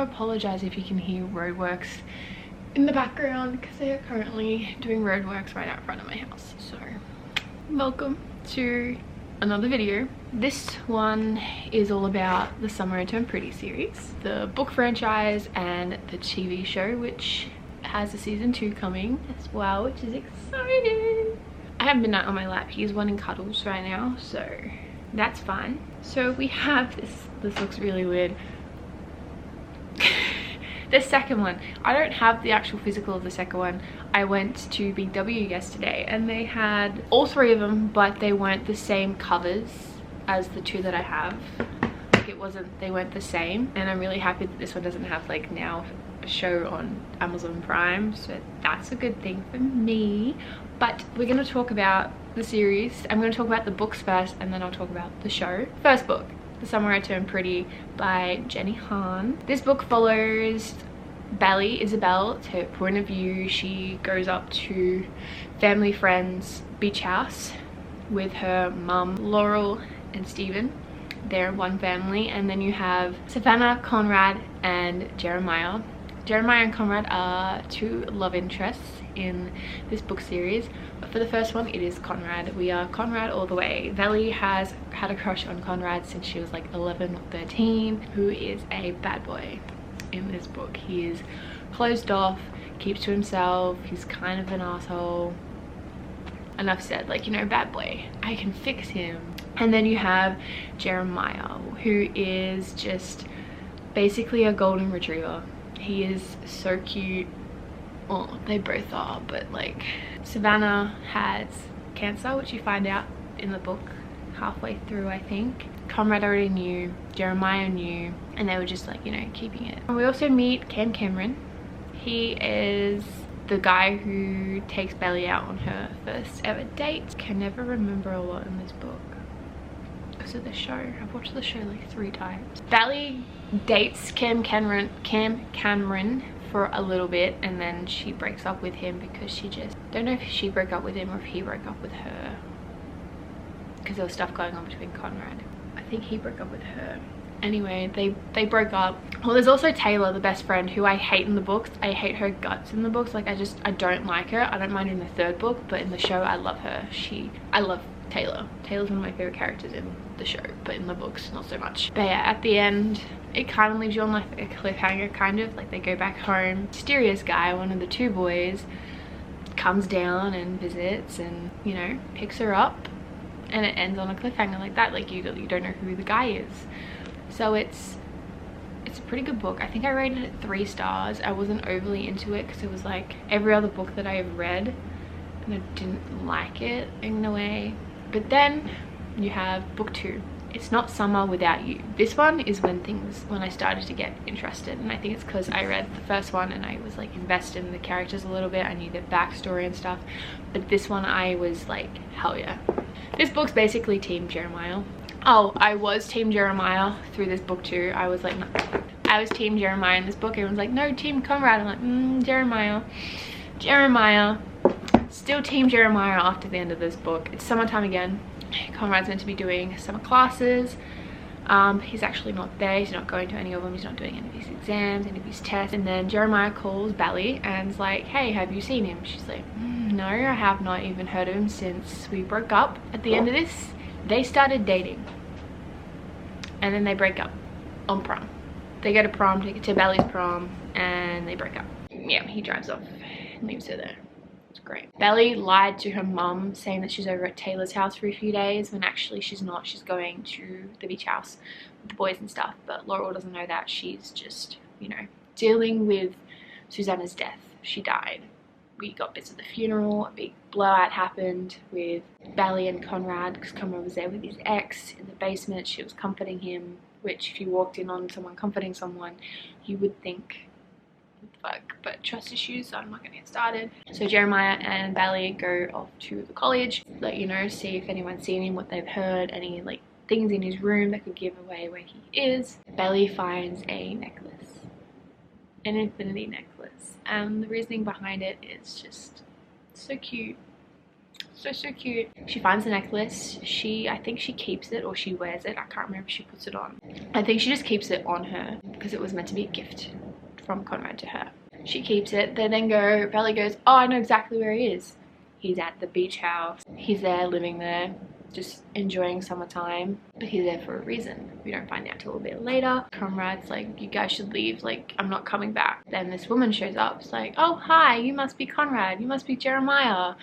apologize if you can hear roadworks in the background because they are currently doing roadworks right out front of my house. So welcome to another video. This one is all about the Summer I Turned Pretty series, the book franchise and the TV show, which has a season 2 coming as well, which is exciting. I have Midnight on my lap. He's wanting cuddles right now, so that's fine. So we have this looks really weird. The second one, I don't have the actual physical of the second one. I went to Big W yesterday and they had all 3 of them, but they weren't the same covers as the 2 that I have. Like they weren't the same, and I'm really happy that this one doesn't have like now a show on Amazon Prime, so that's a good thing for me. But we're going to talk about the series. I'm going to talk about the books first and then I'll talk about the show. First book, The Summer I Turned Pretty by Jenny Han. This book follows Bally Isabel. It's her point of view. She goes up to family friends beach house with her mum Laurel and Stephen. They're one family, and then you have Savannah, Conrad and Jeremiah. Jeremiah and Conrad are 2 love interests in this book series, but for the first one it is Conrad. We are Conrad all the way. Bally has had a crush on Conrad since she was like 11 or 13, who is a bad boy in this book. He is closed off, keeps to himself, he's kind of an asshole. Enough said, like, you know, bad boy, I can fix him. And then you have Jeremiah, who is just basically a golden retriever. He is so cute. Well, they both are, but like Savannah has cancer, which you find out in the book halfway through, I think. Conrad already knew, Jeremiah knew, and they were just like, you know, keeping it. And we also meet Cam Cameron. He is the guy who takes Bally out on her first ever date. Can never remember a lot in this book because of the show. I've watched the show like 3 times. Bally dates Cam Cameron for a little bit, and then she breaks up with him because she just don't know if she broke up with him or if he broke up with her, because there was stuff going on between Conrad. I think he broke up with her. Anyway, they broke up. Well, there's also Taylor, the best friend, who I hate in the books. I hate her guts in the books. Like, I don't like her. I don't mind her in the 3rd book, but in the show I love her. I love Taylor. Taylor's one of my favorite characters in the show, but in the books not so much. But yeah, at the end it kind of leaves you on like a cliffhanger, kind of like they go back home. Mysterious guy, one of the 2 boys, comes down and visits and, you know, picks her up, and it ends on a cliffhanger like that. Like you don't know who the guy is. So it's a pretty good book. I think I rated it 3 stars. I wasn't overly into it because it was like every other book that I have read and I didn't like it in a way. But then you have book 2. It's Not Summer Without You. This one is when I started to get interested, and I think it's because I read the first one and I was like invested in the characters a little bit. I knew their backstory and stuff, but this one I was like, hell yeah. This book's basically Team Jeremiah. Oh, I was Team Jeremiah through this book too. I was like, no. I was Team Jeremiah in this book. Everyone's like, no, Team Conrad. I'm like, Jeremiah. Still Team Jeremiah after the end of this book. It's summertime again. Conrad's meant to be doing summer classes. He's actually not there. He's not going to any of them. He's not doing any of his exams, any of his tests. And then Jeremiah calls Bally and is like, hey, have you seen him? She's like, no, I have not even heard of him since we broke up. At the end of this, they started dating. And then they break up on prom. They go to prom, to Bally's prom, and they break up. Yeah, he drives off and leaves her there. Great. Bally lied to her mum saying that she's over at Taylor's house for a few days when actually she's not. She's going to the beach house with the boys and stuff, but Laurel doesn't know that. She's just, you know, dealing with Susanna's death. She died. We got bits of the funeral. A big blowout happened with Bally and Conrad because Conrad was there with his ex in the basement. She was comforting him, which if you walked in on someone comforting someone, you would think, fuck, but trust issues, so I'm not gonna get started. So Jeremiah and Bally go off to the college, let you know, see if anyone's seen him, what they've heard, any like things in his room that could give away where he is. Bally finds a necklace, an infinity necklace, and the reasoning behind it is just so cute, so cute. She finds the necklace. I think she keeps it, or she wears it. I can't remember if she puts it on. I think she just keeps it on her because it was meant to be a gift from Conrad to her. She keeps it. They then go, Belly goes, oh, I know exactly where he is. He's at the beach house. He's there, living there, just enjoying summertime, but he's there for a reason. We don't find out till a bit later. Conrad's like, you guys should leave, like, I'm not coming back. Then this woman shows up. It's like, oh, hi, you must be Conrad, you must be Jeremiah.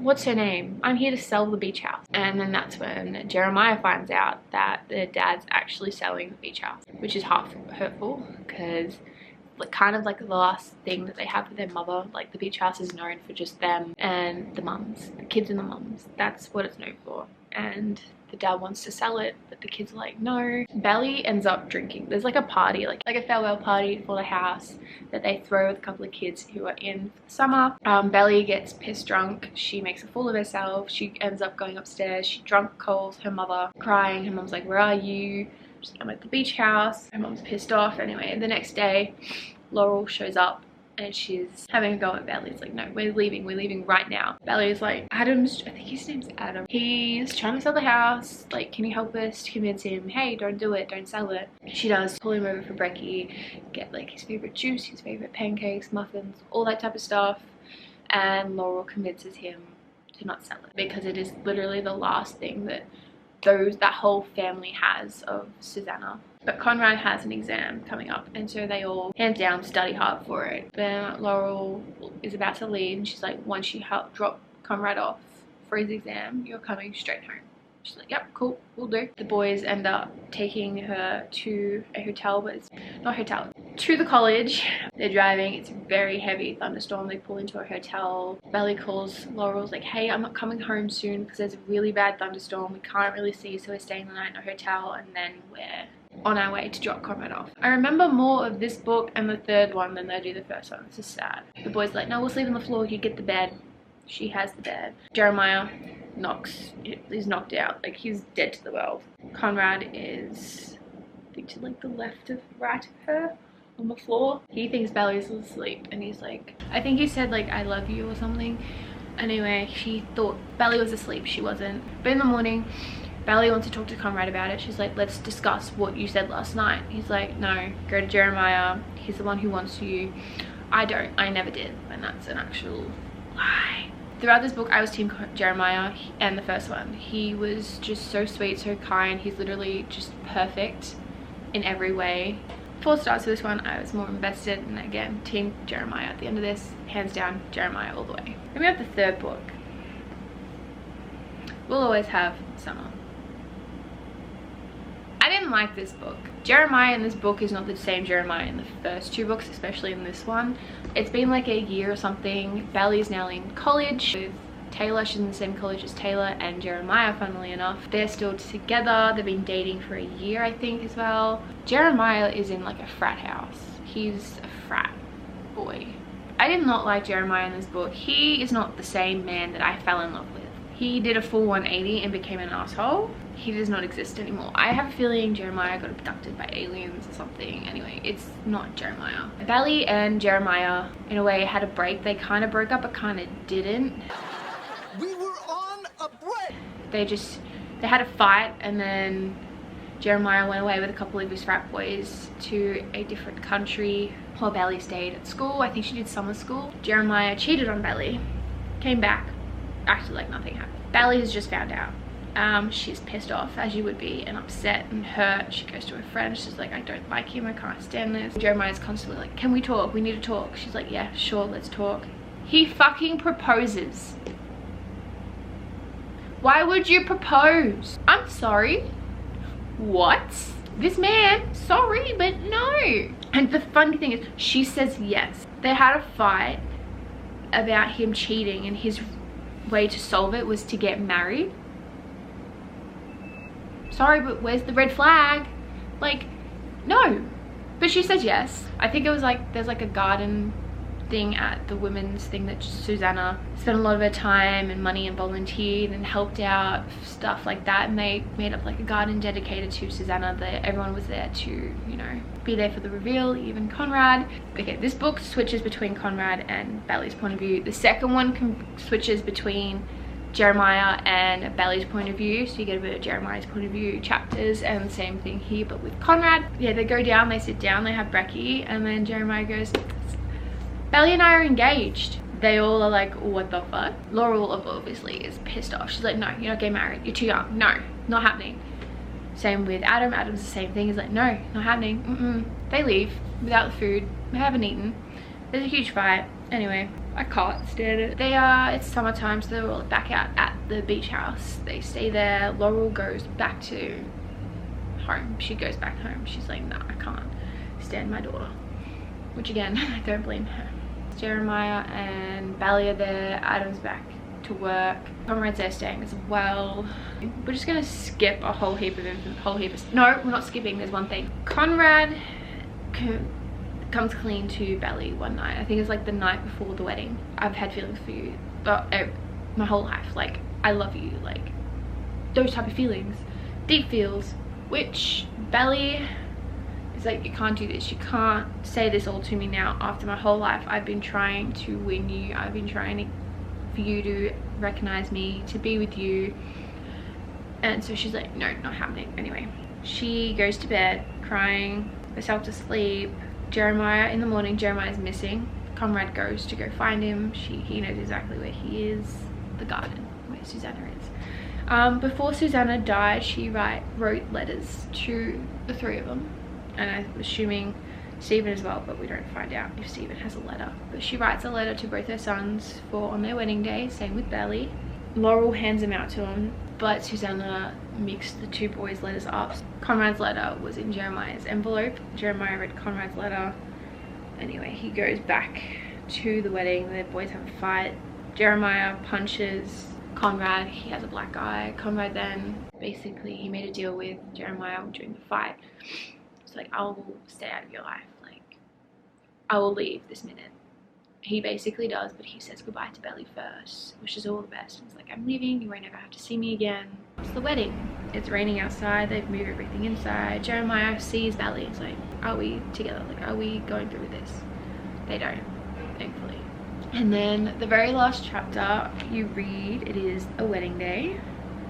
What's her name? I'm here to sell the beach house. And then that's when Jeremiah finds out that their dad's actually selling the beach house, which is half hurtful because like kind of like the last thing that they have with their mother. Like the beach house is known for just them and the mums, the kids and the mums. That's what it's known for. And the dad wants to sell it, but the kids are like, no. Belly ends up drinking. There's like a party, like a farewell party for the house that they throw with a couple of kids who are in for the summer. Belly gets pissed drunk. She makes a fool of herself. She ends up going upstairs. She drunk calls her mother, crying. Her mom's like, where are you? She's like, I'm at the beach house. Her mom's pissed off. Anyway, the next day, Laurel shows up and she's having a go at Belly. It's like, no, we're leaving right now. Belly is like, I think his name's Adam. He's trying to sell the house. Like, can you help us to convince him, hey, don't do it, don't sell it. She does. Pull him over for brekkie, get like his favorite juice, his favorite pancakes, muffins, all that type of stuff. And Laurel convinces him to not sell it because it is literally the last thing that whole family has of Susanna. But Conrad has an exam coming up, and so they all hands down study hard for it. Then Laurel is about to leave and she's like, once you help drop Conrad off for his exam, you're coming straight home. She's like, yep, cool, we'll do. The boys end up taking her to a hotel, but it's not a hotel, to the college. They're driving, it's a very heavy thunderstorm. They pull into a hotel. Belly calls Laurel's like, hey, I'm not coming home soon because there's a really bad thunderstorm. We can't really see you, so we're staying the night in a hotel, and then we're on our way to drop Conrad off. I remember more of this book and the third one than I do the first one. This is sad. The boy's like, no, we'll sleep on the floor, you get the bed. She has the bed. Jeremiah he's knocked out, like he's dead to the world. Conrad is, I think, to like the left of right of her on the floor. He thinks Belly's asleep and he's like, I think he said like, I love you or something. Anyway, she thought Belly was asleep. She wasn't. But in the morning, Belly wants to talk to Conrad about it. She's like, let's discuss what you said last night. He's like, no, go to Jeremiah. He's the one who wants you. I don't. I never did. And that's an actual lie. Throughout this book, I was team Jeremiah and the first one. He was just so sweet, so kind. He's literally just perfect in every way. 4 stars for this one. I was more invested, and again, team Jeremiah at the end of this. Hands down, Jeremiah all the way. Then we have the third book. We'll Always Have Summer. I didn't like this book. Jeremiah in this book is not the same Jeremiah in the first 2 books, especially in this one. It's been like a year or something. Belly's now in college with Taylor. She's in the same college as Taylor and Jeremiah, funnily enough. They're still together. They've been dating for a year, I think, as well. Jeremiah is in like a frat house. He's a frat boy. I did not like Jeremiah in this book. He is not the same man that I fell in love with. He did a full 180 and became an asshole. He does not exist anymore. I have a feeling Jeremiah got abducted by aliens or something. Anyway, it's not Jeremiah. Belly and Jeremiah, in a way, had a break. They kind of broke up, but kind of didn't. We were on a break! They had a fight, and then Jeremiah went away with a couple of his frat boys to a different country while Belly stayed at school. I think she did summer school. Jeremiah cheated on Belly, came back, acted like nothing happened. Belly has just found out. She's pissed off, as you would be, and upset and hurt. She goes to her friend. She's like, I don't like him. I can't stand this. Jeremiah's constantly like, can we talk? We need to talk. She's like, yeah, sure, let's talk. He fucking proposes. Why would you propose? I'm sorry. What? This man, sorry, but no. And the funny thing is, she says yes. They had a fight about him cheating, and his way to solve it was to get married. Sorry, but where's the red flag? Like, no. But she says yes. I think it was like, there's like a garden thing at the women's thing that Susanna spent a lot of her time and money and volunteered and helped out, stuff like that, and they made up like a garden dedicated to Susanna. That everyone was there to, you know, be there for the reveal, even Conrad. Okay, this book switches between Conrad and Belly's point of view. The second one switches between Jeremiah and Belly's point of view, so you get a bit of Jeremiah's point of view chapters, and the same thing here but with Conrad. Yeah, they go down, they sit down, they have brekkie, and then Jeremiah goes, Belly and I are engaged. They all are like, what the fuck? Laurel obviously is pissed off. She's like, no, you're not getting married, you're too young, no, not happening. Same with Adam. Adam's the same thing. He's like, no, not happening. They leave without the food. They haven't eaten. There's a huge fight. Anyway, I can't stand it. It's summertime, so they're all back out at the beach house. They stay there. Laurel goes back to home. She goes back home. She's like, no, I can't stand my daughter. Which again, I don't blame her. Jeremiah and Belly are there. Adam's back to work. Conrad's there staying as well. We're just gonna skip a whole heap of no, we're not skipping. There's one thing. Conrad comes clean to Belly one night. I think it's like the night before the wedding. I've had feelings for you my whole life. Like, I love you. Like, those type of feelings, deep feels, which Belly is like, you can't do this. You can't say this all to me now. After my whole life, I've been trying to win you. I've been trying for you to recognize me, to be with you. And so she's like, no, not happening. Anyway, she goes to bed crying herself to sleep. Jeremiah, in the morning, Jeremiah's missing. Conrad goes to go find him. He knows exactly where he is, the garden where Susanna is. Before Susanna died, she wrote letters to the three of them, and I'm assuming Stephen as well, but we don't find out if Stephen has a letter. But she writes a letter to both her sons for on their wedding day. Same with Belly. Laurel hands them out to him, but Susanna mixed the two boys' letters up. Conrad's letter was in Jeremiah's envelope. Jeremiah read Conrad's letter. Anyway, he goes back to the wedding. The boys have a fight. Jeremiah punches Conrad. He has a black eye. Conrad then, basically, he made a deal with Jeremiah during the fight. It's like, I will stay out of your life. Like, I will leave this minute. He basically does, but he says goodbye to Belly first, wishes all the best. It's like, I'm leaving, you won't ever have to see me again. It's the wedding. It's raining outside, they've moved everything inside. Jeremiah sees Belly. It's like, are we together? Like, are we going through this? They don't, thankfully. And then the very last chapter you read, it is a wedding day.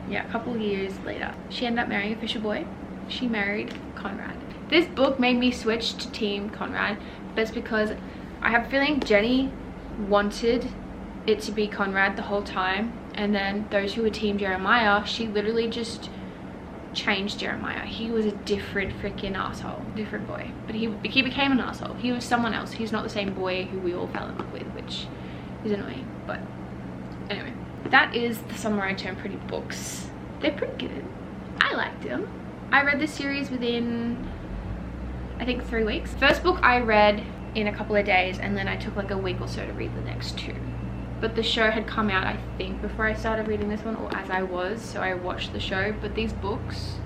Yeah, a couple years later. She ended up marrying a fisher boy. She married Conrad. This book made me switch to Team Conrad, but it's because I have a feeling Jenny wanted it to be Conrad the whole time, and then those who were Team Jeremiah, she literally just changed Jeremiah. He was a different freaking asshole, different boy, but he became an asshole. He was someone else. He's not the same boy who we all fell in love with, which is annoying. But anyway, that is the Summer I Turned Pretty books. They're pretty good. I liked them. I read the series within, I think, 3 weeks. First book I read in a couple of days, and then I took like a week or so to read the next 2. But the show had come out, I think, before I started reading this one, or as I was, so I watched the show. But these books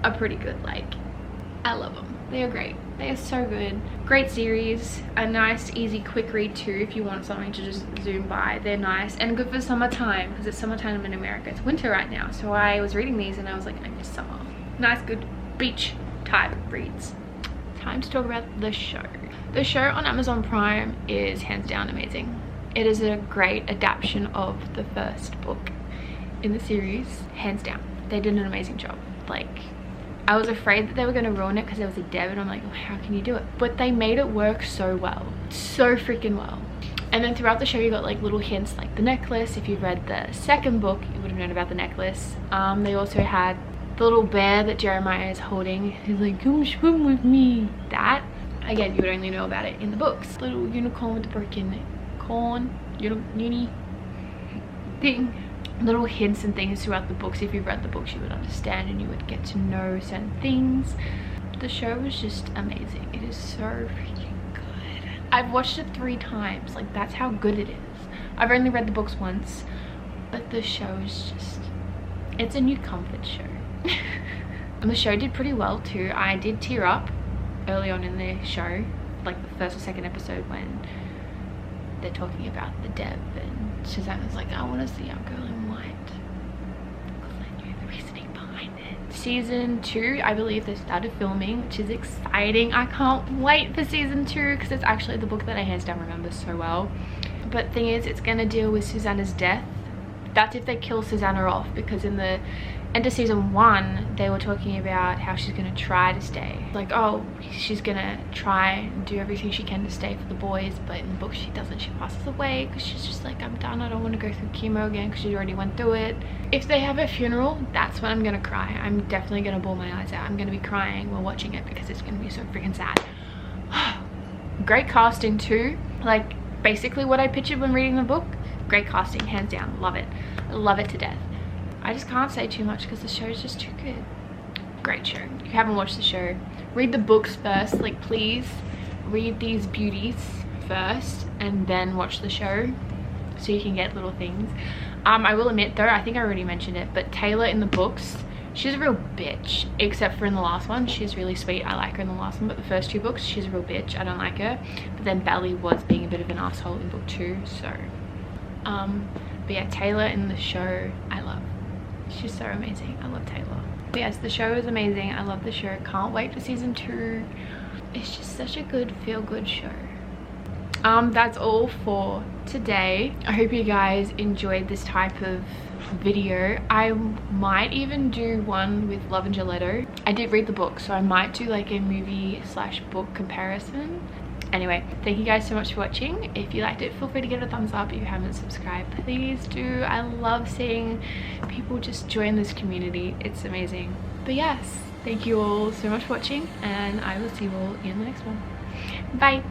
are pretty good. Like, I love them. They are great. They are so good. Great series. A nice, easy, quick read too if you want something to just zoom by. They're nice and good for summertime, because it's summertime in America. It's winter right now, so I was reading these and I was like, I miss summer. Nice, good beach type reads. Time to talk about the show. The show on Amazon Prime is hands down amazing. It is a great adaptation of the first book in the series, hands down. They did an amazing job. Like, I was afraid that they were going to ruin it because there was a Deb, and I'm like, oh, how can you do it? But they made it work so well, so freaking well. And then throughout the show you got like little hints, like the necklace. If you've read the second book, you would have known about the necklace. They also had the little bear that Jeremiah is holding. He's like, come swim with me. That, again, you would only know about it in the books. Little unicorn with the broken corn, uni thing. Little hints and things throughout the books. If you've read the books, you would understand and you would get to know certain things. The show was just amazing. It is so freaking good. I've watched it 3 times. Like, that's how good it is. I've only read the books once, but the show is just, it's a new comfort show. And the show did pretty well too. I did tear up early on in the show, like the first or second episode, when they're talking about the Deb and Susanna's like, I want to see our girl in white, because I knew the reasoning behind it. Season 2, I believe they started filming, which is exciting. I can't wait for season 2 because it's actually the book that I hands down remember so well. But thing is, it's going to deal with Susanna's death That's if they kill Susanna off, because in the end of season 1 they were talking about how she's gonna try to stay, like, oh, she's gonna try and do everything she can to stay for the boys, but in the book she doesn't. She passes away because she's just like, I'm done, I don't want to go through chemo again, because she already went through it. If they have a funeral, that's when I'm gonna cry. I'm definitely gonna bawl my eyes out. I'm gonna be crying while watching it because it's gonna be so freaking sad. Great casting too, like basically what I pictured when reading the book. Great casting, hands down. Love it, love it to death. I just can't say too much because the show is just too good. Great show. If you haven't watched the show, read the books first. Like, please read these beauties first and then watch the show so you can get little things. I will admit though, I think I already mentioned it, but Taylor in the books, she's a real bitch, except for in the last one. She's really sweet. I like her in the last one, but the first 2 books, she's a real bitch. I don't like her. But then Bally was being a bit of an asshole in book 2, so but yeah, Taylor in the show I love. She's so amazing. I love Taylor. But yes, the show is amazing. I love the show. Can't wait for season 2. It's just such a good feel-good show. That's all for today. I hope you guys enjoyed this type of video. I might even do one with Love and Gelato. I did read the book, so I might do like a movie/book comparison. Anyway, thank you guys so much for watching. If you liked it, feel free to give it a thumbs up. If you haven't subscribed, please do. I love seeing people just join this community. It's amazing. But yes, thank you all so much for watching, and I will see you all in the next one. Bye.